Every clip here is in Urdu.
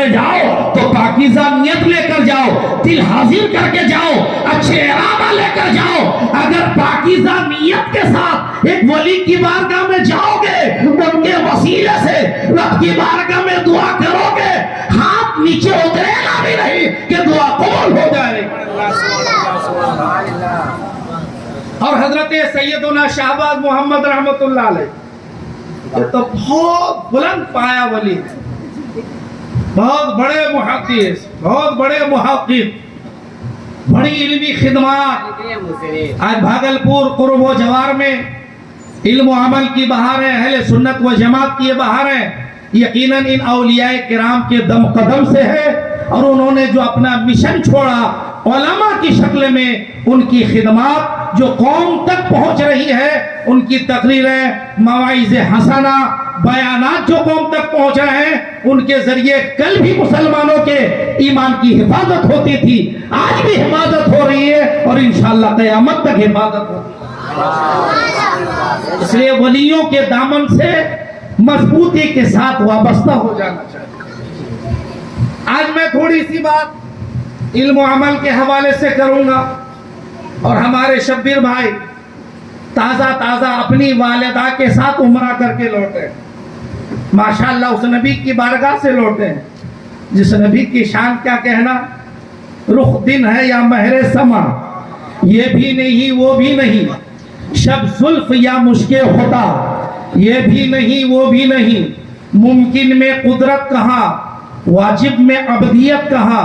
پہ جاؤ تو پاکیزہ نیت لے کر جاؤ، دل حاضر کر کے جاؤ، اچھے ارادہ لے کر جاؤ۔ اگر پاکیزہ نیت کے ساتھ ایک ولی کی بارگاہ میں جاؤ گے، ان کے وسیلے سے رب کی بارگاہ میں دعا کرو گے، ہاتھ نیچے اترے گا بھی نہیں کہ دعا قبول ہو جائے۔ اور حضرت سیدنا شہباز محمد رحمت اللہ علیہ یہ تو بہت بلند پایا ولی ہے، بہت بڑے محدث، بہت بڑے محقق، بڑی علمی خدمات۔ آج بھاگلپور قرب و جوار میں علم و عمل کی بہار ہے، اہل سنت و جماعت کی یہ بہار ہے، یقیناً ان اولیاء کرام کے دم قدم سے ہے۔ اور انہوں نے جو اپنا مشن چھوڑا علماء کی شکل میں، ان کی خدمات جو قوم تک پہنچ رہی ہے، ان کی تقریریں، مواعظ حسنہ، بیانات جو قوم تک پہنچ رہے ہیں، ان کے ذریعے کل بھی مسلمانوں کے ایمان کی حفاظت ہوتی تھی، آج بھی حفاظت ہو رہی ہے اور انشاءاللہ قیامت تک حفاظت ہوتی ہے۔ اس لیے ولیوں کے دامن سے مضبوطی کے ساتھ وابستہ ہو جانا چاہیے۔ آج میں تھوڑی سی بات علم و عمل کے حوالے سے کروں گا، اور ہمارے شبیر بھائی تازہ اپنی والدہ کے ساتھ عمرہ کر کے لوٹے، ماشاءاللہ اس نبی کی بارگاہ سے لوٹے ہیں جس نبی کی شان کیا کہنا، رخ دن ہے یا مہر سما، یہ بھی نہیں وہ بھی نہیں، شب زلف یا مشک خدا، یہ بھی نہیں وہ بھی نہیں، ممکن میں قدرت کہاں، واجب میں عبدیت کہاں،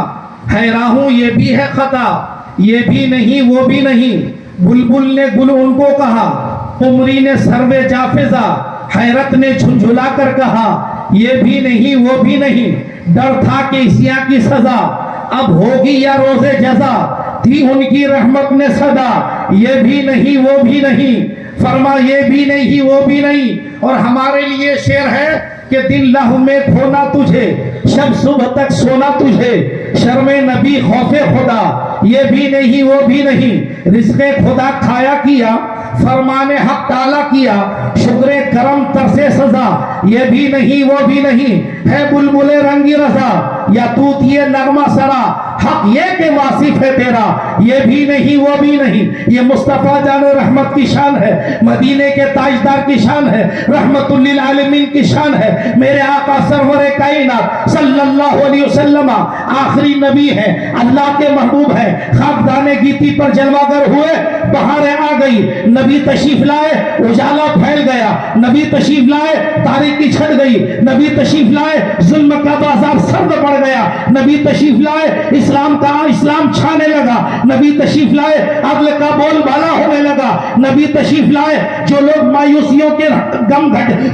حیران ہوں یہ بھی ہے خطا، یہ بھی نہیں وہ بھی نہیں، بلبل نے گل ان کو کہا، قمری نے سروے جافزہ، حیرت نے جھنجھلا کر کہا، یہ بھی نہیں وہ بھی نہیں، ڈر تھا کہ عصیاں کی سزا اب ہوگی یا روز جزا، تھی ان کی رحمت نے صدا، یہ بھی نہیں وہ بھی نہیں، فرما یہ بھی نہیں وہ بھی نہیں۔ اور ہمارے لیے شعر ہے کہ دن لہو میں کھونا تجھے، شب صبح تک سونا تجھے، شرم نبی خوف خدا، یہ بھی نہیں وہ بھی نہیں، رزق خدا کھایا کیا، فرمان حق ٹالا کیا، شکر کرم ترس سزا، یہ بھی نہیں وہ بھی نہیں، ہے بلبل رنگی رضا یا توت یہ نغمہ سرا، حق یہ کہ واصف ہے تیرا، یہ بھی نہیں وہ بھی نہیں۔ یہ مصطفیٰ جان رحمت کی شان ہے، مدینے کے تاجدار کی شان ہے، رحمت للعالمین کی شان ہے، میرے آقا سرور کائنات صلی اللہ علیہ وسلم آخری نبی ہے، اللہ کے محبوب ہے، خاکدان گیتی پر جلوہ گر ہوئے، بہاریں آ گئی، نبی تشریف لائے اجالا پھیل گیا، نبی تشریف لائے تاریکی چھٹ گئی، نبی تشریف لائے ظلم کا بازار سرد پڑ گیا، نبی تشریف لائے اسلام چھانے لگا، نبی تشریف لائے عدل کا بول بالا ہونے لگا، نبی تشریف لائے جو لوگ مایوسیوں کے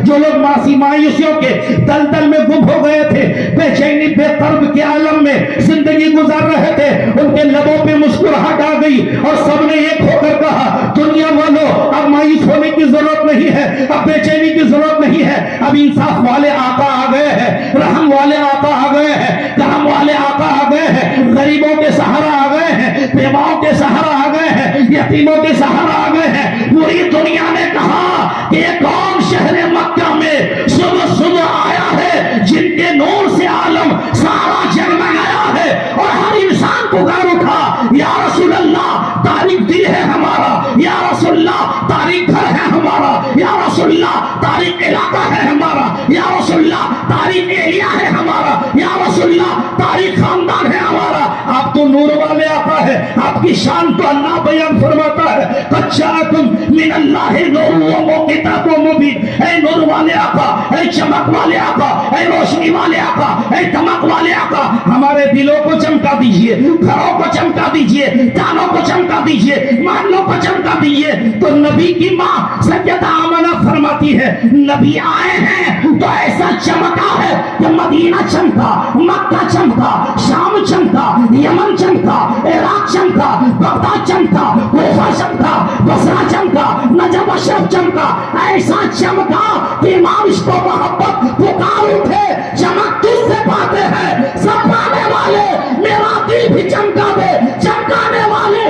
جو لوگ مایوسیوں کے دلدل میں گم ہو گئے تھے، بے چینی بے قرب کے عالم میں زندگی گزار رہے تھے، ان کے لبوں پہ مسکراہٹ آ گئی اور سب نے ایک ہو کر کہا دنیا والوں اب مایوس ہونے کی ضرورت نہیں ہے، اب بے چینی کی ضرورت نہیں ہے، اب انصاف والے آقا آ گئے ہیں، رحم والے آقا آ گئے ہیں، کرم والے آقا آ گئے ہیں، غریبوں کے سہارا آ گئے ہیں، بیواؤں کے سہارا آ گئے ہیں، یتیموں کے سہارا آ گئے ہیں۔ پوری دنیا نے کہا کہ یہ کون شہر مکہ میں صبح صبح آیا ہے جن کے نور سے عالم سارا جگمگایا ہے، اور ہر انسان پکار اٹھا یا رسول اللہ تاریخ دل ہے ہمارا، یا رسول اللہ تاریخ گھر ہے ہمارا، یا رسول اللہ تاریخ علاقہ ہے ہمارا، یا رسول اللہ تاریخ ایریا ہے ہمارا، یا رسول اللہ تاریخ خاندان ہے ہمارا۔ آپ تو نور والے آقا ہے، آپ کی شان تو اللہ بیان فرماتا ہے، قد جاءکم من اللہ نور و کتاب مبین۔ اے نور والے آقا، اے چمک والے آقا، اے روشنی والے آقا، اے دمک والے آقا، ہمارے دلوں کو چمکا دیجئے، گھروں کو چمکا دیجئے، کانوں کو چمکا دیجئے، محلوں کو چمکا دیجئے۔ تو نبی کی ماں سیدہ آمنہ فرماتی ہے نبی آئے ہیں تو ایسا چمکا ہے کہ مدینہ چمکا، مکہ چمکا، شام چمکا، یمن چمکا، عراق چمکا، بغداد چمکا، کوفہ چمکا، بصرہ چمکا، نجف اشرف چمکا، ایسا چمکا کہ امام اس کو محبت پکار اٹھے چمک کس سے پاتے ہیں؟ سب پانے والے میرا دل بھی چمکا دے، چمکانے والے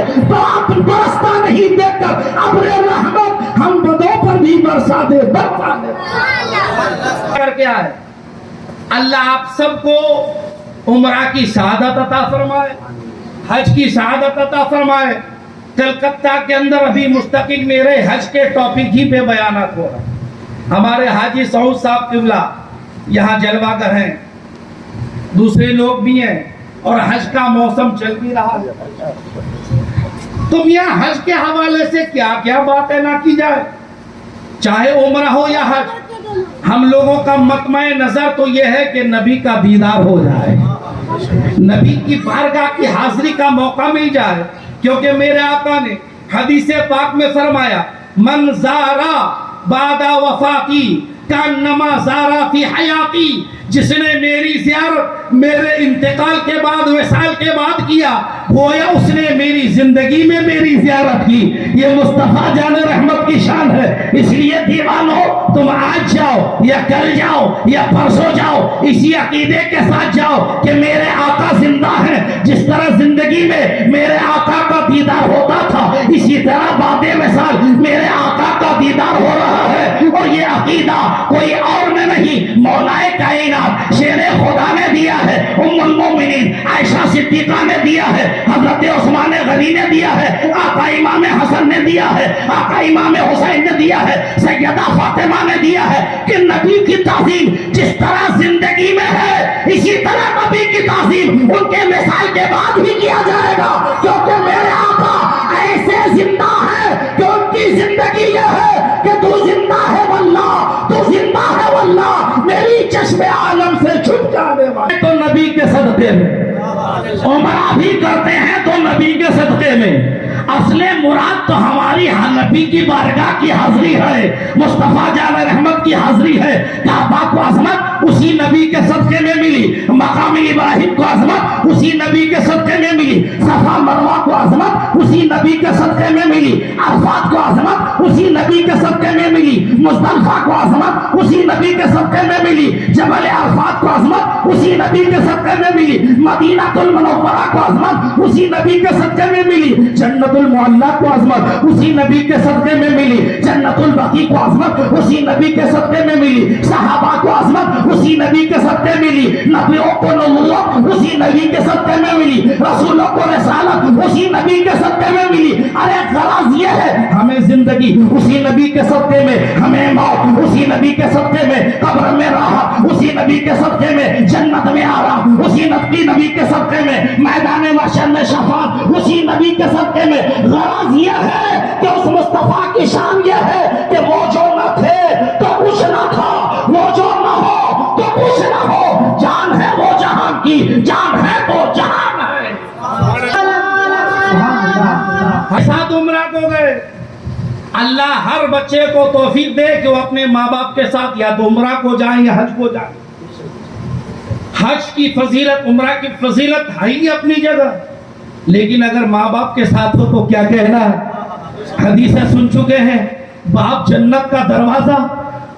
برستا نہیں دیکھ کر ابر رحمت ہم بدوں پر بھی برسا دے، برسا دے۔ کیا ہے اللہ آپ سب کو عمرہ کی سعادت عطا فرمائے، حج کی سعادت عطا فرمائے۔ کلکتہ کے اندر ابھی مستقل میرے حج کے ٹاپک ہی پہ بیانات ہو رہا ہے۔ ہمارے حاجی سعود صاحب قبلہ یہاں جلوہ گر ہیں، دوسرے لوگ بھی ہیں، اور حج کا موسم چل بھی رہا ہے۔ تم یہاں حج کے حوالے سے کیا کیا باتیں نہ کی جائے، چاہے عمرہ ہو یا حج، ہم لوگوں کا مطمع نظر تو یہ ہے کہ نبی کا دیدار ہو جائے، نبی کی بارگاہ کی حاضری کا موقع مل جائے، کیونکہ میرے آقا نے حدیث پاک میں فرمایا من زارا بعد وفاتی کانما زارا فی حیاتی، جس نے میری زیارت میرے انتقال کے بعد وصال کے بعد کیا، گویا اس نے میری زندگی میں میری زیارت کی۔ یہ مصطفیٰ جان رحمت کی شان ہے۔ اس لیے دیوانو تم آج جاؤ یا کل جاؤ یا پرسوں جاؤ، اسی عقیدے کے ساتھ جاؤ کہ میرے آقا زندہ ہیں۔ جس طرح زندگی میں میرے آقا کا دیدار ہوتا تھا، اسی طرح بعد وصال میرے آقا کا دیدار ہو رہا ہے۔ اور یہ عقیدہ کوئی اور نے نہیں، مولا کائنات شیر خدا نے دیا ہے، ام المومنین عائشہ صدیقہ نے دیا ہے، حضرت عثمان غنی نے دیا ہے، آقا امام حسن نے دیا ہے، آقا امام حسین نے دیا ہے، سیدہ فاطمہ نے دیا ہے کہ نبی کی تعظیم جس طرح زندگی میں ہے، اسی طرح نبی کی تعظیم ان کے وصال کے بعد بھی کیا جائے گا، کیونکہ میرے آقا ایسے زندہ ہے کہ ان کی زندگی یہ ہے کہ تو زندہ ہے واللہ، تو زندہ ہے واللہ، میری چشم عالم سے چھپ جانے والے تو نبی کے صدقے میں، عمرہ بھی کرتے ہیں تو نبی کے صدقے میں۔ اصل مراد تو ہماری نبی کی بارگاہ کی حاضری ہے، مصطفیٰ جان رحمت کی حاضری ہے۔ کعبہ کو عظمت اسی نبی کے صدقے میں ملی، مقام ابراہیم کو عظمت اسی نبی کے صدقے میں ملی، صفا مروہ کو عظمت اسی نبی کے صدقے میں ملی، عرفات کو عظمت اسی نبی کے صدقے میں ملی، مزدلفہ کو عظمت اسی نبی کے صدقے میں ملی، جبل عرفات کو عظمت اسی نبی کے صدقے میں ملی، مدینہ المنورہ کو عظمت اسی نبی کے صدقے میں ملی، جنت المعلا کو عظمت اسی نبی کے صدقے میں ملی، جنت البقیع کو عظمت اسی نبی کے صدقے میں ملی، صحابہ کو عظمت اسی نبی کے صدقے میں ملی، نبیوں کو نبوت اسی نبی کے صدقے میں ملی، رسولوں کو رسالت اسی نبی کے صدقے میں ملی۔ ارے غرض یہ ہے ہمیں زندگی اسی نبی کے صدقے میں، ہمیں موت اسی نبی کے صدقے میں، قبر میں راحت اسی نبی کے صدقے میں، جنت میں آرام اسی نبی کے صدقے میں، میدان محشر میں شفاعت اسی نبی کے صدقے میں۔ غرض یہ ہے کہ اس مصطفیٰ کی شان یہ ہے کہ وہ جو نہ تھے تو کچھ نہ تھا، وہ جو نہ ہو تو کچھ نہ ہو، جان ہے وہ جہان کی، جان ہے تو جہان ہے۔ ساتھ عمرہ کو گئے، اللہ ہر بچے کو توفیق دے کہ وہ اپنے ماں باپ کے ساتھ یا تو عمرہ کو جائیں یا حج کو جائیں۔ حج کی فضیلت، عمرہ کی فضیلت ہے ہی اپنی جگہ، لیکن اگر ماں باپ کے ساتھ ہو تو کیا کہنا ہے۔ حدیثیں سن چکے ہیں، باپ جنت کا دروازہ،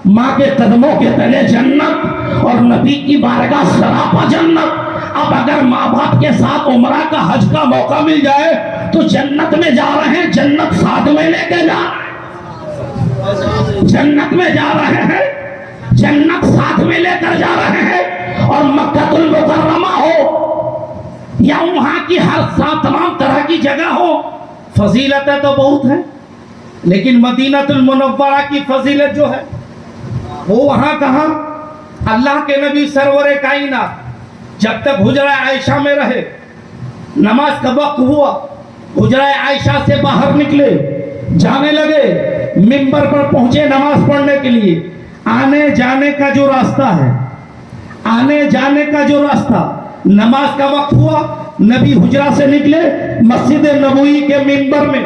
ماں کے قدموں کے تلے جنت، اور نبی کی بارگاہ سراپا جنت۔ اب اگر ماں باپ کے ساتھ عمرہ کا حج کا موقع مل جائے تو جنت میں جا رہے ہیں، جنت ساتھ میں لے کے جا رہے ہیں، جنت میں جا رہے ہیں، جنت ساتھ میں لے کر جا رہے ہیں۔ اور مکہ المکرمہ ہو یا وہاں کی ہر تمام طرح کی جگہ ہو، فضیلتیں تو بہت ہیں، لیکن مدینہ المنورہ کی فضیلت جو ہے وہ وہاں کہاں؟ اللہ کے نبی سرور کائنات جب تک حجرہ عائشہ میں رہے، نماز کا وقت ہوا، حجرہ عائشہ سے باہر نکلے، جانے لگے، منبر پر پہنچے نماز پڑھنے کے لیے۔ آنے جانے کا جو راستہ ہے، آنے جانے کا جو راستہ، نماز کا وقت ہوا، نبی حجرہ سے نکلے، مسجد نبوی کے منبر میں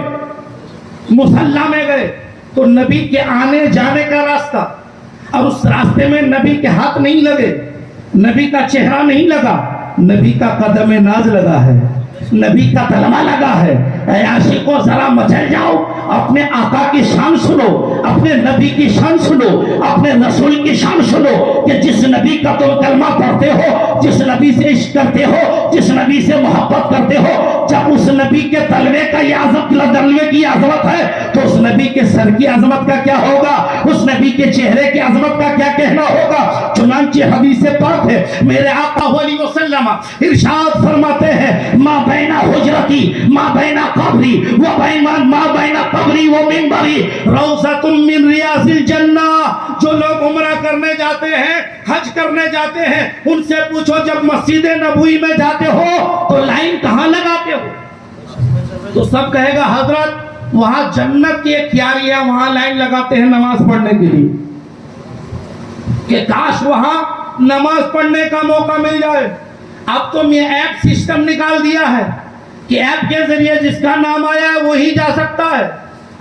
مصلی میں گئے، تو نبی کے آنے جانے کا راستہ، اور اس راستے میں نبی کے ہاتھ نہیں لگے، نبی کا چہرہ نہیں لگا، نبی کا قدم ناز لگا ہے، نبی کا کلمہ لگا ہے۔ اے عاشقو ذرا مچل جاؤ، اپنے آقا کی شان سنو، اپنے نبی کی شان سنو، اپنے رسول کی شان سنو، کہ جس نبی کا تم کلمہ پڑھتے ہو، جس نبی سے عشق کرتے ہو، جس نبی سے محبت کرتے ہو، جب اس نبی کے تلوے کا یہ تلوے کی عظمت ہے تو اس نبی کے سر کی عظمت کا کیا ہوگا، اس نبی کے چہرے کی عظمت کا کیا کہنا ہوگا۔ چنانچہ حدیث پاک ہے میرے آقا علیہ وسلم ارشاد فرماتے ہیں ما بین حجرتی ما بین قبری و ما بین قبری و منبری روضۃ من ریاض الجنہ. جو لوگ عمرہ کرنے جاتے ہیں، حج کرنے جاتے ہیں، ان سے پوچھو جب مسجد نبوی میں جاتے ہو تو لائن کہاں لگاتے ہو؟ تو سب کہے گا حضرت وہاں جنت کی ایک کیاری ہے، وہاں لائن لگاتے ہیں نماز پڑھنے کے لیے. کہ کاش وہاں نماز پڑھنے کا موقع مل جائے. اب تو یہ ایپ سسٹم نکال دیا ہے کہ ایپ کے ذریعے جس کا نام آیا ہے وہی جا سکتا ہے.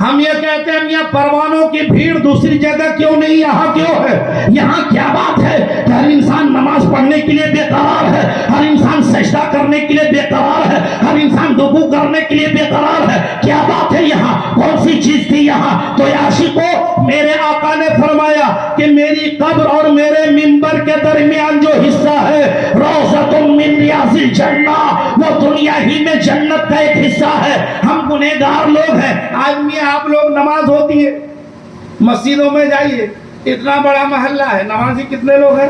ہم یہ کہتے ہیں میاں پروانوں کی بھیڑ دوسری جگہ کیوں نہیں، یہاں کیوں ہے؟ یہاں کیا بات ہے کہ ہر انسان نماز پڑھنے کے لیے بے قرار ہے، ہر انسان سجدہ کرنے کے لیے بے قرار ہے، ہر انسان رکوع کرنے کے لیے بے قرار ہے. کیا بات ہے یہاں؟ کون سی چیز تھی یہاں؟ تو عاشقو میرے آقا نے فرمایا کہ میری قبر اور میرے منبر کے درمیان جو حصہ ہے روضۃ من ریاض الجنہ، وہ دنیا ہی میں جنت کا ایک حصہ ہے. ہم گنہگار لوگ ہیں. آدمی آپ لوگ نماز ہوتی ہے مسجدوں میں جائیے، اتنا بڑا محلہ ہے، نمازی کتنے لوگ ہیں؟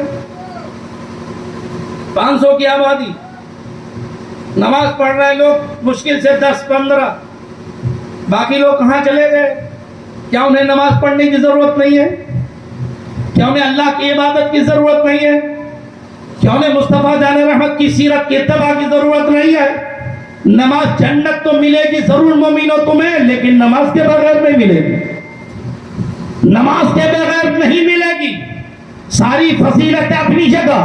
500 کی آبادی. نماز پڑھ رہے لوگ مشکل سے 10-15. باقی لوگ کہاں چلے گئے؟ کیا انہیں نماز پڑھنے کی ضرورت نہیں ہے؟ کیا انہیں اللہ کی عبادت کی ضرورت نہیں ہے؟ کیا انہیں مصطفیٰ جان رحمت کی سیرت کی اتباع کی ضرورت نہیں ہے؟ نماز جنت تو ملے گی ضرور مومنوں تمہیں، لیکن نماز کے بغیر نہیں ملے گی. نماز کے بغیر نہیں ملے گی. ساری فضیلتیں اپنی جگہ،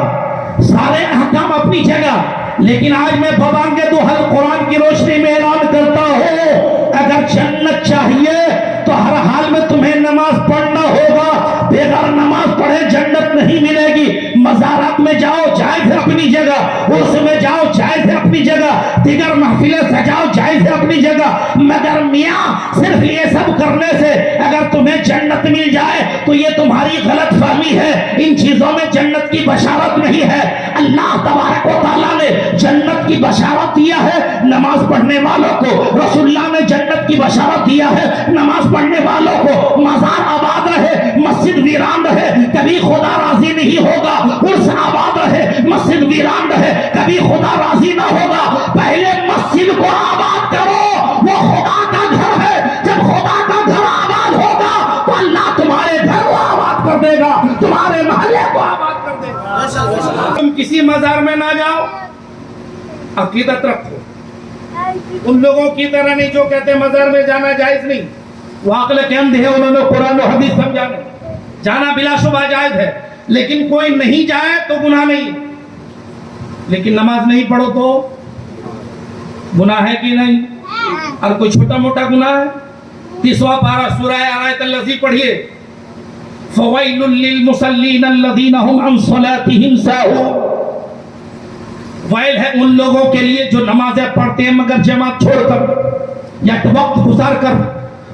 سارے احکام اپنی جگہ، لیکن آج میں ببانگ دوحل قرآن کی روشنی میں اعلان کرتا ہوں اگر جنت چاہیے تو ہر حال میں تمہیں نماز پڑھنا ہوگا. بغیر نماز پڑھے جنت نہیں ملے گی. مزارات میں جاؤ جائز ہے اپنی جگہ، عرس میں جاؤ جائز ہے اپنی جگہ، دیگر محفلیں سجاؤ جائز ہے اپنی جگہ، مگر میاں صرف یہ سب کرنے سے اگر تمہیں جنت مل جائے تو یہ تمہاری غلط فہمی ہے. ان چیزوں میں جنت کی بشارت نہیں ہے. اللہ تبارک و تعالیٰ نے جنت کی بشارت دیا ہے نماز پڑھنے والوں کو. رسول اللہ نے جنت کی بشارت دیا ہے نماز پڑھنے والوں کو. مزار آباد رہے، مسجد ویران رہے، کبھی خدا راضی نہیں ہوگا. عرس آباد رہے، مسجد ویران رہے، کبھی خدا راضی نہ ہوگا. پہلے مسجد کو آباد کرو، وہ خدا کا گھر ہے. جب خدا کا گھر آباد ہوگا تو اللہ تمہارے گھر کو آباد کر دے گا، تمہارے محلے کو آباد کر دے گا. تم کسی مزار میں نہ جاؤ، عقیدت رکھو. ان لوگوں کی طرح نہیں جو کہتے ہیں مزار میں جانا جائز نہیں. وہ عقل کے اندھے ہیں، انہوں نے قرآن و حدیث سمجھا نہیں. جانا بلا شبہ جائز ہے، لیکن کوئی نہیں جائے تو گناہ نہیں. لیکن نماز نہیں پڑھو تو گناہ ہے کہ نہیں؟ اور کوئی چھوٹا موٹا گناہ ہے؟ 30واں پارہ سورہ آیت الذی پڑھیے. فویل للمصلین الذین هم عن صلاتهم ساہون. ویل ہے ان لوگوں کے لیے جو نمازیں پڑھتے ہیں مگر جماعت چھوڑ کر یا وقت گزار کر.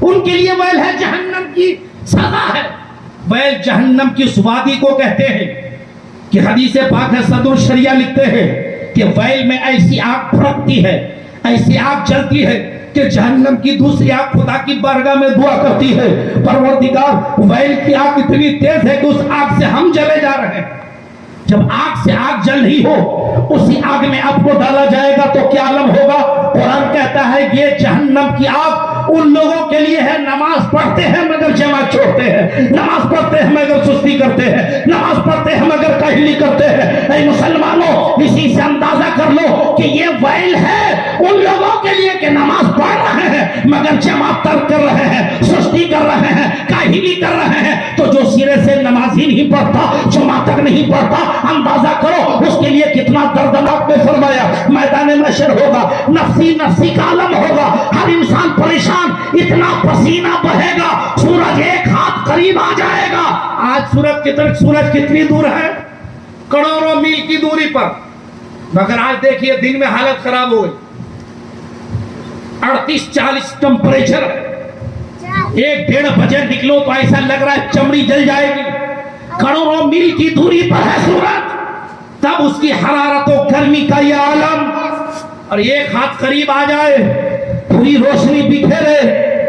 ان کے لیے ویل ہے، جہنم کی سزا ہے. ویل جہنم کی اس وادی کو کہتے ہیں کہ حدیث پاک ہے صدر شریعہ لکھتے ہیں کہ ویل میں ایسی آگ پھڑکتی ہے، ایسی آگ جلتی ہے کہ جہنم کی دوسری آگ خدا کی بارگاہ میں دعا کرتی ہے پروردگار ویل کی آگ اتنی تیز ہے کہ اس آگ سے ہم جلے جا رہے ہیں. جب آگ سے آگ جل رہی ہو، اسی آگ میں آپ کو ڈالا جائے گا تو کیا عالم ہوگا؟ قرآن کہتا ہے یہ جہنم کی آگ ان لوگوں کے لیے ہے نماز پڑھتے ہیں مگر جماعت چھوڑتے ہیں، نماز پڑھتے ہیں مگر سستی کرتے ہیں، نماز پڑھتے ہیں مگر کاہلی کرتے ہیں. اے مسلمانوں، اسی سے اندازہ کر لو کہ یہ ویل ہے ان لوگوں کے لیے کہ نماز پڑھ رہے ہیں مگر جماعت ترک کر رہے ہیں، سستی کر رہے ہیں، کاہلی کر رہے ہیں. تو جو سرے سے نماز ہی نہیں پڑھتا، جمعہ تک نہیں پڑھتا، اندازہ کرو اس کے لیے کتنا دردناک. میں فرمایا میدان محشر ہوگا، نفسی نفسی کا عالم ہوگا، ہر انسان پریشان، اتنا پسینہ بہے گا، سورج ایک ہاتھ قریب آ جائے گا. آج سورج کتنی دور ہے؟ کروڑوں میل کی دوری پر. مگر آج دیکھیے دن میں حالت خراب ہو گئی. 38-40 ٹمپریچر. 1-1:30 بجے نکلو تو ایسا لگ رہا ہے چمڑی جل جائے گی. کروڑوں میل کی دوری پر ہے سورج، تب اس کی حرارت و گرمی کا یہ عالم. اور ایک ہاتھ قریب آ جائے، پوری روشنی بکھیرے،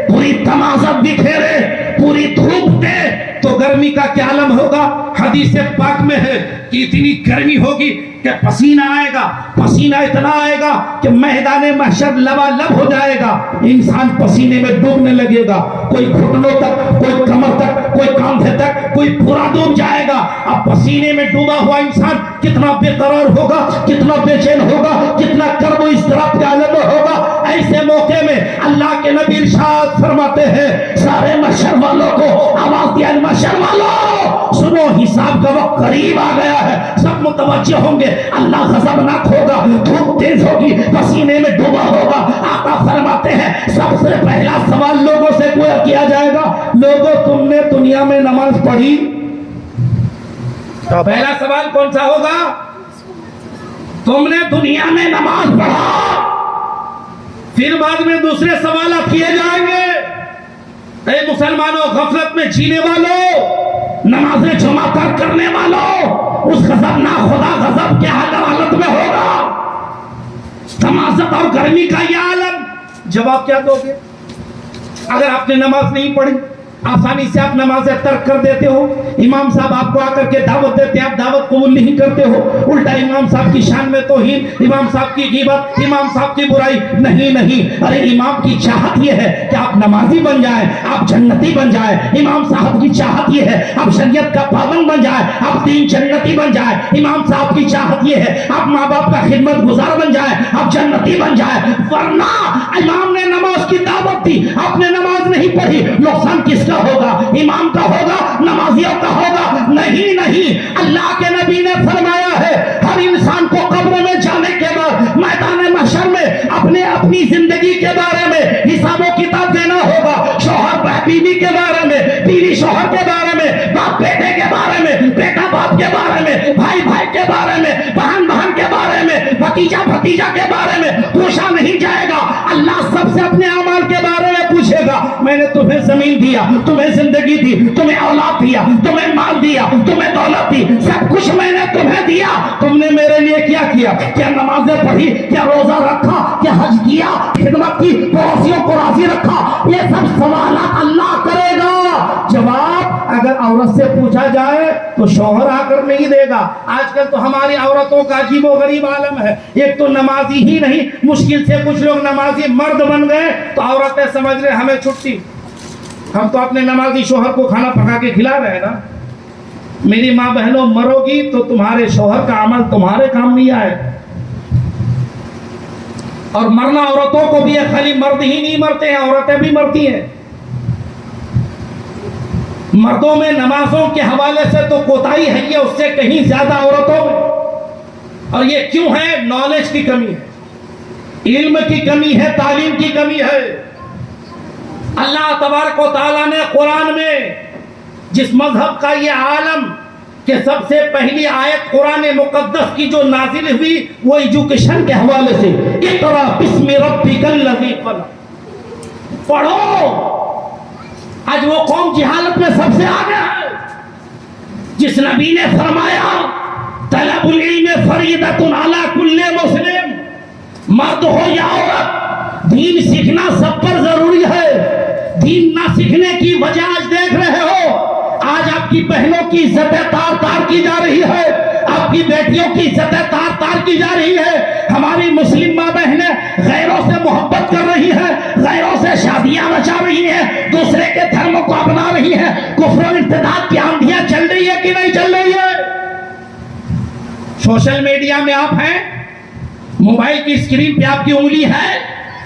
پوری تمازت بکھیرے، پوری دھوپ دے، تو گرمی کا کیا عالم ہوگا؟ حدیث پاک میں ہے کہ اتنی گرمی ہوگی کہ پسینہ آئے گا، پسینہ اتنا آئے گا کہ میدان محشر لبالب ہو جائے گا، انسان پسینے میں ڈوبنے لگے گا، کوئی گھٹنوں تک، کوئی کمر تک، کوئی کاندھے تک، کوئی پورا ڈوب جائے گا۔ اب پسینے میں ڈوبا ہوا انسان کتنا بے قرار ہوگا، کتنا بے چین ہوگا، کتنا کرب و اضطراب کے عالم میں ہوگا۔ ایسے موقع میں اللہ کے نبی ارشاد فرماتے ہیں، سارے محشر والوں کو آواز دیا، محشر والوں سنو، حساب کا وقت قریب آ گیا ہے۔ سب متوجہ ہوں گے، اللہ غضبناک ہوگا، دھوپ تیز ہوگی، پسینے میں ڈوبا ہوگا۔ آقا فرماتے ہیں سب سے پہلا سوال لوگوں سے کیا جائے گا، لوگوں تم نے دنیا میں نماز پڑھی؟ تو پہلا سوال کون سا ہوگا؟ تم نے دنیا میں نماز پڑھا؟ پھر بعد میں دوسرے سوالات کیے جائیں گے، اے مسلمانوں، غفلت میں جینے والوں، نمازیں جمع ترک کرنے والوں، اس غضبناک خدا غضب کے حالت میں ہوگا، تمازت اور گرمی کا یہ عالم۔ جواب کیا دو گے؟ اگر آپ نے نماز نہیں پڑھی، آسانی سے آپ نمازیں ترک کر دیتے ہو، امام صاحب آپ کو آ کر کے دعوت دیتے ہیں، آپ دعوت قبول نہیں کرتے ہو، الٹا امام صاحب کی شان میں توہین، امام صاحب کی غیبت، امام صاحب کی برائی۔ نہیں، ارے امام کی چاہت یہ ہے کہ آپ نمازی بن جائیں، آپ جنتی بن جائیں۔ امام صاحب کی چاہت یہ ہے آپ شریعت کا پابند بن جائیں، آپ دین جنتی بن جائیں۔ امام صاحب کی چاہت یہ ہے آپ ماں باپ کا خدمت گزار بن جائیں، آپ جنتی بن جائیں۔ ورنہ امام نے نماز کی دعوت دی، آپ نے نماز نہیں پڑھی، نقصان کس کا ہوگا؟ امام کا ہوگا، نمازیوں کا ہوگا؟ نہیں، اللہ کے نبی نے فرمایا ہے ہر انسان کو قبر میں جانے کے بعد میدان محشر میں اپنی زندگی کے بارے میں حساب و کتاب دینا ہوگا، شوہر بیوی کے بارے میں، بیوی شوہر کے بارے میں، باپ بیٹے کے بارے میں، بیٹا باپ کے بارے میں، بھائی کے بارے میں، بہن کے بارے میں، بھتیجا کے بارے میں پوچھا نہیں جائے گا۔ اللہ سب سے اپنے اعمال کے بارے میں پوچھے گا، میں نے تمہیں زمین دیا، تمہیں زندگی دی، تمہیں اولاد دیا، تمہیں مال دیا، تمہیں دولت دی، سب کچھ میں نے تمہیں دیا، تم نے میرے لیے کیا کیا؟ کیا نمازیں پڑھی؟ کیا روزہ رکھا؟ کیا حج کیا؟ خدمت کی؟ پڑوسیوں کو راضی رکھا؟ یہ سب سوالات اللہ کرے گا۔ جواب اگر عورت سے پوچھا جائے تو شوہر آ کر نہیں دے گا۔ آج کل تو ہماری عورتوں کا عجیب و غریب عالم ہے، ایک تو نمازی ہی نہیں، مشکل سے کچھ لوگ نمازی مرد بن گئے تو عورتیں سمجھ رہے ہمیں چھٹی، ہم تو اپنے نمازی شوہر کو کھانا پکا کے کھلا رہے ہیں نا۔ میری ماں بہنوں، مرو گی تو تمہارے شوہر کا عمل تمہارے کام نہیں آئے، اور مرنا عورتوں کو بھی ہے، خالی مرد ہی نہیں مرتے ہیں، عورتیں بھی مرتی ہیں۔ مردوں میں نمازوں کے حوالے سے تو کوتاہی ہے، یہ اس سے کہیں زیادہ عورتوں میں۔ اور یہ کیوں ہے؟ نالج کی کمی ہے، علم کی کمی ہے، تعلیم کی کمی ہے۔ اللہ تبارک و تعالیٰ نے قرآن میں جس مذہب کا یہ عالم کہ سب سے پہلی آیت قرآن مقدس کی جو نازل ہوئی وہ ایجوکیشن کے حوالے سے، اقرا بسم ربک الذی خلق، پڑھو۔ آج وہ قوم جہالت میں سب سے آگے ہے، جس نبی نے فرمایا طلب العلم فریضۃ علی کل مسلم، مرد ہو یا عورت، دین سیکھنا سب پر ضروری ہے۔ دین نہ سیکھنے کی وجہ آج دیکھ رہے ہو، آج آپ کی بہنوں کی عزتیں تار کی جا رہی ہے، آپ کی بیٹیوں کی عزتیں تار کی جا رہی ہے۔ ہماری مسلم ماں بہنیں غیروں سے محبت کر رہی ہیں، غیروں سے شادیاں رچا رہی ہیں، دوسرے کے دھرم کو اپنا رہی ہیں، کفر و ارتداد کی آندھیاں چل رہی ہے کہ نہیں چل رہی ہے؟ سوشل میڈیا میں آپ ہیں، موبائل کی اسکرین پہ آپ کی انگلی ہے،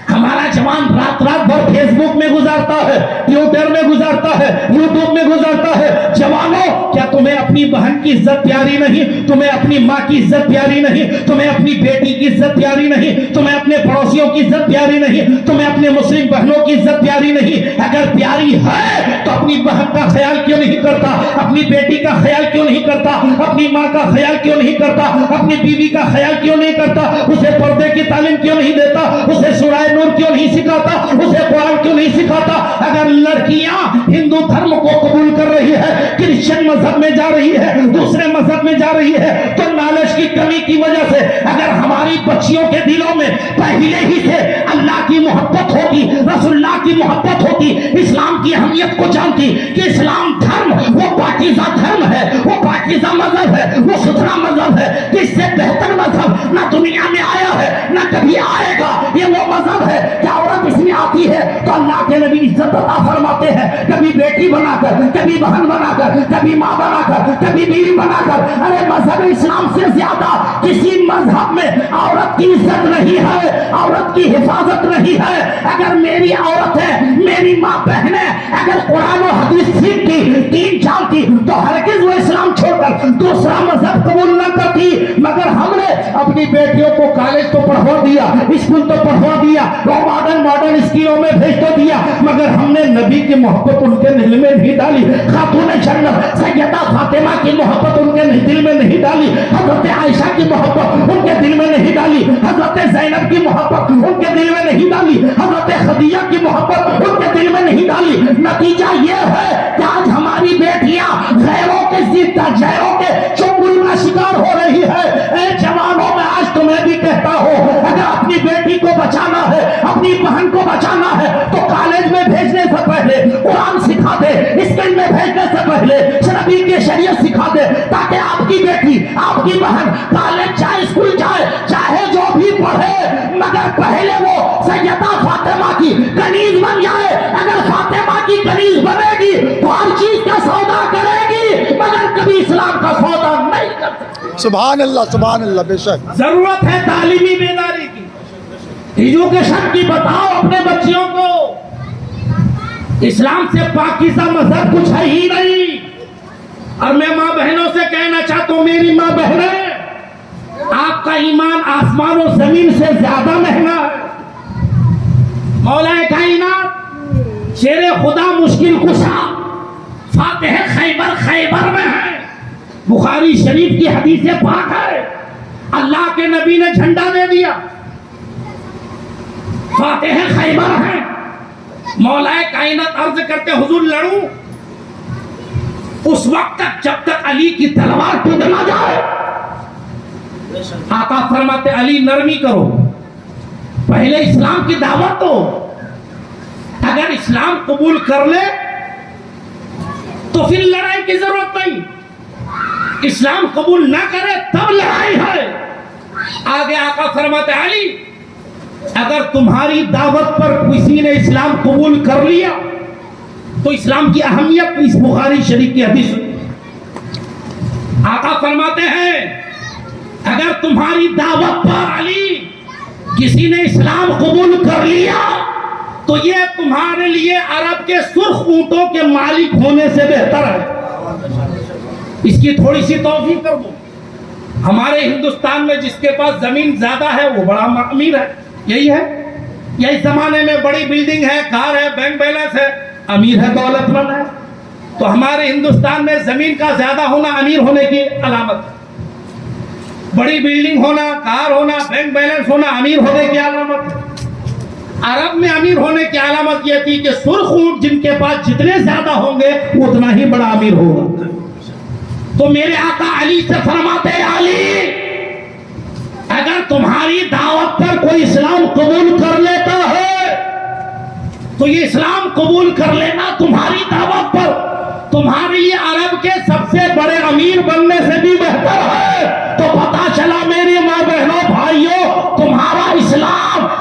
ہمارا جوان رات بھر فیس بک میں گزارتا ہے، ٹویٹر میں گزارتا ہے، یوٹیوب میں گزارتا ہے۔ جوانوں، کیا تمہیں اپنی بہن کی عزت پیاری نہیں؟ تمہیں اپنی ماں کی عزت پیاری نہیں؟ تمہیں اپنی بیٹی کی عزت پیاری نہیں؟ تمہیں اپنے پڑوسیوں کی عزت پیاری نہیں؟ تمہیں اپنے مسلم بہنوں کی عزت پیاری نہیں؟ اگر پیاری ہے تو اپنی بہن کا خیال کیوں نہیں کرتا؟ اپنی بیٹی کا خیال کیوں نہیں کرتا؟ اپنی ماں کا خیال کیوں نہیں کرتا؟ اپنی بیوی کا خیال کیوں نہیں کرتا؟ اسے پردے کی تعلیم کیوں نہیں دیتا؟ اسے سورہ نور کیوں نہیں سکھاتا؟ اسے قرآن کیوں نہیں سکھاتا؟ اگر لڑکیاں ہندو دھرم کو قبول کر رہی ہے، کرسچن مذہب میں جا رہی ہے، دوسرے مذہب میں جا رہی ہے، تو نالج کی کمی کی وجہ سے اگر ہماری بچیوں کے دلوں میں پہلے ہی سے اللہ کی محبت ہوگی، رسول اللہ کی محبت ہوتی, اسلام کی اہمیت کو جانتی کہ اسلام دھرم وہ پاکیزہ دھرم ہے, وہ پاکیزہ مذہب ہے, وہ ستھرا مذہب ہے کہ اس سے بہتر مذہب نہ دنیا میں آیا ہے نہ کبھی آئے گا. یہ وہ مذہب ہے کہ عورت اس میں آتی ہے تو اللہ کے نبی عزت عطا فرماتے ہیں, کبھی بیٹی بنا کر, کبھی بہن بنا کر, کبھی ماں بنا کر, کبھی بیوی بنا کر. ارے مذہب اسلام سے زیادہ کسی مذہب میں عورت کی عزت نہیں ہے, عورت کی حفاظت نہیں ہے. اگر میری عورت ہے, میری ماں بہن ہے, اگر قرآن و حدیث سیکھتی, دین جانتی تو ہرگز وہ اسلام چھوڑ کر دوسرا مذہب قبول نہ کرتی. مگر ہم نے اپنی بیٹیوں کو کالج تو پڑھوا دیا, اسکول تو پڑھوا دیا, ماڈرن اسکولوں میں بھیج تو دیا, مگر ہم نے نبی کی محبت ان کے دل میں نہیں ڈالی. خاتون جنت سیدہ فاطمہ کی محبت ان کے دل میں نہیں ڈالی, حضرت عائشہ کی محبت ان کے دل میں نہیں ڈالی, حضرت زینب کی محبت ان کے دل میں نہیں ڈالی, حضرت خدیجہ کی محبت ان کے دل میں نہیں ڈالی. نتیجہ یہ ہے کہ آج ہماری بیٹیاں غیروں کے چنگل کا شکار ہو رہی ہے. اے جوانوں, میں آج تمہیں بھی کہتا ہوں, اگر اپنی بیٹی کو بچانا ہے, اپنی بہن کو بچانا ہے تو کالج میں بھیجنے سے پہلے قرآن سکھا دے, اسکول میں بھیجنے سے پہلے نبی کی شریعت سکھا دے, تاکہ آپ کی بیٹی, آپ کی بہن کالج جائے, اسکول جائے, چاہے جو بھی پڑھے, مگر پہلے وہ سیدہ فاطمہ کی کنیز بن جائے. اگر فاطمہ کی کنیز بنے گی تو ہر چیز کا سودا کرے گی, مگر کبھی اسلام کا سودا نہیں کر سکتی. سبحان اللہ, بے شک ضرورت ہے تعلیمی بیداری کی, ایجوکیشن کی. بتاؤ اپنے بچیوں کو, اسلام سے پاکیزہ مذہب کچھ ہے ہی نہیں. اور میں ماں بہنوں سے کہنا چاہتا ہوں, میری ماں بہنیں, آپ کا ایمان آسمان و زمین سے زیادہ مہنگا ہے. مولا کائنات شیر خدا مشکل کشا فاتح خیبر میں ہے. بخاری شریف کی حدیث پاک ہے, اللہ کے نبی نے جھنڈا دے دیا, فاتح خیبر ہے. مولا کائنات عرض کرتے حضور لڑوں اس وقت تک جب تک علی کی تلوار ٹوٹ نہ جائے. آقا فرماتے علی نرمی کرو, پہلے اسلام کی دعوت دو, اگر اسلام قبول کر لے تو پھر لڑائی کی ضرورت نہیں, اسلام قبول نہ کرے تب لڑائی ہے. آگے آقا فرماتے علی اگر تمہاری دعوت پر کسی نے اسلام قبول کر لیا تو اسلام کی اہمیت اس بخاری شریف کی حدیث. آقا فرماتے ہیں اگر تمہاری دعوت پر علی کسی نے اسلام قبول کر لیا تو یہ تمہارے لیے عرب کے سرخ اونٹوں کے مالک ہونے سے بہتر ہے. اس کی تھوڑی سی توضیح کر دوں. ہمارے ہندوستان میں جس کے پاس زمین زیادہ ہے وہ بڑا امیر ہے, یہی ہے. یہی زمانے میں بڑی بلڈنگ ہے, کار ہے, بینک بیلنس ہے, امیر ہے, دولت مند ہے. تو ہمارے ہندوستان میں زمین کا زیادہ ہونا امیر ہونے کی علامت ہے. بڑی بلڈنگ ہونا, کار ہونا, بینک بیلنس ہونا امیر ہونے کی علامت ہے. عرب میں امیر ہونے کی علامت یہ تھی کہ سرخ اونٹ جن کے پاس جتنے زیادہ ہوں گے اتنا ہی بڑا امیر ہوگا. تو میرے آقا علی سے فرماتے علی اگر تمہاری دعوت پر کوئی اسلام قبول کر لیتا ہے تو یہ اسلام قبول کر لینا تمہاری دعوت پر تمہارے لیے عرب کے سب سے بڑے امیر بننے سے بھی بہتر ہے. تو پتا چلا میری ماں بہنوں بھائیوں, تمہارا اسلام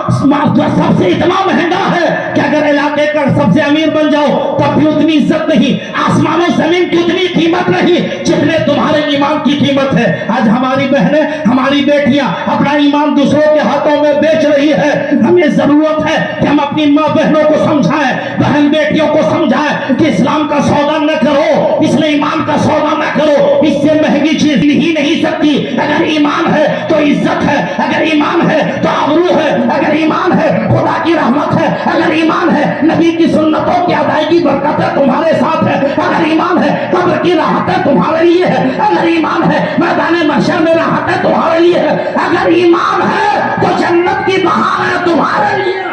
سب سے اتنا مہنگا ہے کہ اگر علاقے کا سب سے امیر بن جاؤ تب بھی اتنی عزت نہیں, آسمان و زمین کی اتنی قیمت نہیں جتنے تمہارے ایمان کی قیمت ہے. آج ہماری بہنیں, ہماری بیٹیاں اپنا ایمان دوسروں کے ہاتھوں میں بیچ رہی ہے. ہمیں ضرورت ہے کہ ہم اپنی ماں بہنوں کو سمجھائیں, بہن بیٹیوں کو سمجھائیں کہ اسلام کا سودا نہ کرو, اس میں ایمان کا سودا نہ کرو, اس سے مہنگی چیز ہی نہیں سکتی. اگر ایمان ہے تو عزت ہے, اگر ایمان ہے تو آبرو ہے, اگر ایمان ہے خدا کی رحمت ہے, اگر ایمان ہے نبی کی سنتوں کی ادائیگی برکت ہے تمہارے ساتھ ہے, اگر ایمان ہے قبر کی راحت ہے تمہارے لیے ہے, اگر ایمان ہے میدان محشر میں راحت ہے تمہارے لیے ہے, اگر ایمان ہے تو جنت کی بہار ہے تمہارے لیے ہے.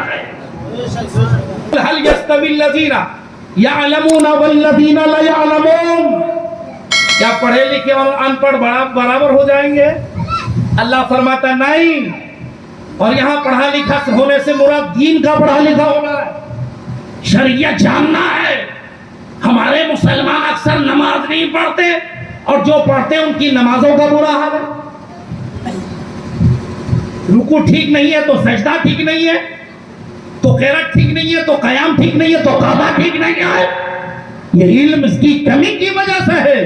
هل يستوي الذين يعلمون والذين لا يعلمون, کیا پڑھے لکھے اور ان پڑھ برابر ہو جائیں گے؟ اللہ فرماتا نہیں. اور یہاں پڑھا لکھا ہونے سے مراد دین کا پڑھا لکھا ہونا ہے. شریعت جاننا ہے. ہمارے مسلمان اکثر نماز نہیں پڑھتے اور جو پڑھتے ان کی نمازوں کا برا حال ہے. رکوع ٹھیک نہیں ہے تو سجدہ ٹھیک نہیں ہے, تو قرات ٹھیک نہیں ہے, تو قیام ٹھیک نہیں ہے, تو قعدہ ٹھیک نہیں ہے. یہ علم اس کی کمی کی وجہ سے ہے,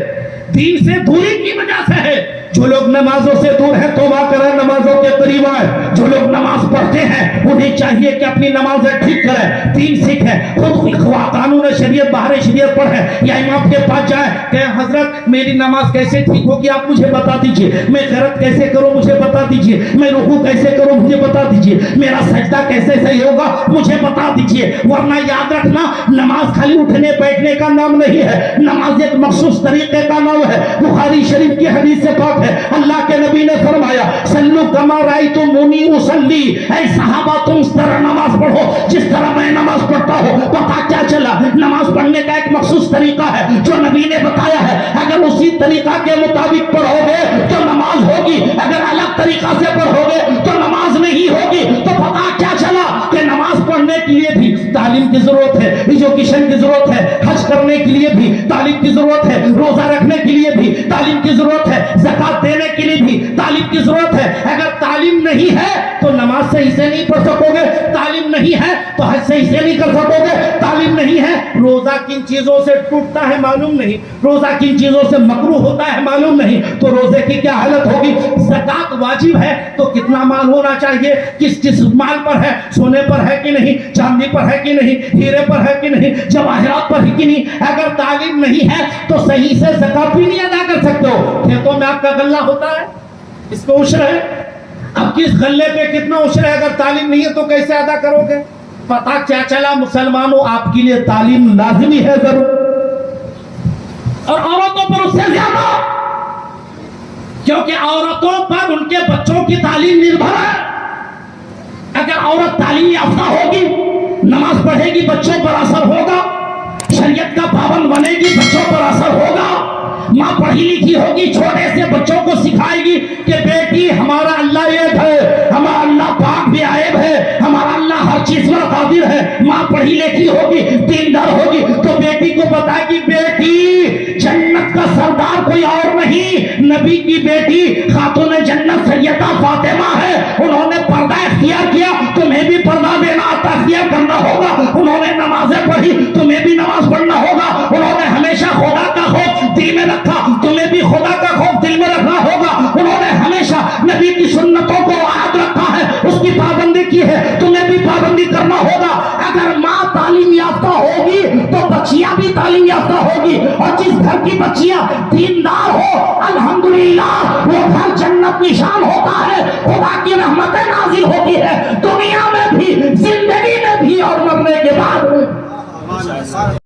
دین سے دوری کی وجہ سے ہے. جو لوگ نمازوں سے دور ہیں توبہ کریں, نمازوں کے قریب آئے. جو لوگ نماز پڑھتے ہیں انہیں چاہیے کہ اپنی نمازیں ٹھیک کریں, دین سیکھیں, خود قانون شریعت باہر شریعت پڑھیں, یا امام کے پاس جائیں کہ حضرت میری نماز کیسے ٹھیک ہوگی آپ مجھے بتا دیجئے, میں قرات کیسے کروں مجھے بتا دیجئے, میں رکوع کیسے کروں مجھے بتا دیجئے, میرا سجدہ کیسے صحیح ہوگا مجھے بتا دیجئے. ورنہ یاد رکھنا نماز خالی اٹھنے بیٹھنے کا نام نہیں ہے, نماز ایک مخصوص طریقے کا نام ہے. بخاری شریف کی حدیث سے پاک ہے, اللہ کے نبی نے فرمایا صلو کما رأیتمونی اصلی, اے صحابہ تم اس طرح نماز پڑھو جس طرح میں نماز پڑھتا ہوں. پتہ کیا چلا, نماز پڑھنے کا ایک مخصوص طریقہ ہے جو نبی نے بتایا ہے. اگر اسی طریقہ کے مطابق پڑھو گے تو نماز ہوگی, اگر الگ طریقہ سے پڑھو گے تو نماز نہیں ہوگی. تو پتہ کیا چلا کہ نماز پڑھنے کے لیے بھی تعلیم کی ضرورت ہے, ایجوکیشن کی ضرورت ہے, حج کرنے کے لیے بھی تعلیم کی ضرورت ہے, روزہ رکھنے کے لیے بھی تعلیم کی ضرورت ہے, زکات دینے کے لیے بھی تعلیم کی ضرورت ہے. اگر تعلیم نہیں ہے تو نماز صحیح سے نہیں پڑھ سکو گے, تعلیم نہیں ہے تو حج صحیح سے نہیں کر سکو گے, تعلیم نہیں ہے روزہ کن چیزوں سے ٹوٹتا ہے معلوم نہیں, روزہ کن چیزوں سے مکروہ ہوتا ہے معلوم نہیں, تو روزے کی کیا حالت ہوگی. زکات واجب ہے تو کتنا مال ہونا چاہیے, کس مال پر ہے, سونے پر ہے کہ نہیں, چاندی پر ہے کہ نہیں, ہیرے پر ہے کہ نہیں, جواہرات پر ہے کہ نہیں. اگر تعلیم نہیں ہے تو صحیح سے زکات بھی نہیں ادا کر سکتے ہو. کھیتوں میں آپ کا غلہ ہوتا ہے, اس کو عشر ہے, اب کس غلے پہ کتنا عشر ہے, اگر تعلیم نہیں ہے تو کیسے ادا کرو گے. پتہ کیا چلا مسلمانوں آپ کے لیے تعلیم لازمی ہے ضرور, اور عورتوں پر اس سے زیادہ, کیونکہ عورتوں پر ان کے بچوں کی تعلیم نربھر ہے. اگر عورت تعلیم یافتہ ہوگی, نماز پڑھے گی, بچوں پر اثر ہوگا, شریعت کا پابند بنے گی, بچوں پر اثر ہوگا. ماں پڑھی لکھی ہوگی, چھوٹے سے بچوں کو سکھائے گی کہ بیٹی ہمارا اللہ ایک ہے, ہمارا اللہ پاک بھی عیب ہے, ہمارا اللہ ہر چیز پر قادر ہے. ماں پڑھی لکھی ہوگی, دیندار ہوگی, تو بیٹی کو بتائے گی بیٹی جنت کا سردار کوئی اور نہیں, نبی کی بیٹی خاتون جنت سیدہ فاطمہ ہے. انہوں نے پردہ اختیار کیا, تمہیں بھی پردہ دینا اختیار کرنا ہوگا. انہوں نے نمازیں پڑھی, تمہیں بھی نماز پڑھنا ہوگا. انہوں نے ہمیشہ خدا کا خوف دل میں رکھا, تمہیں بھی خدا کا خوف دل میں رکھنا ہوگا. انہوں نے ہمیشہ نبی کی سنتوں کو یاد رکھا ہے, اس کی پابندی کی ہے, تمہیں بھی پابندی کرنا ہوگا. اگر ماں تعلیم یافتہ ہوگی تو بچیاں بھی تعلیم یافتہ ہوگی, اور جس گھر کی بچیاں دیندار ہو الحمدللہ وہ گھر جنت نشان ہوتا ہے, خدا کی رحمتیں نازل ہوتی ہے دنیا میں بھی, زندگی میں بھی اور مرنے کے بعد.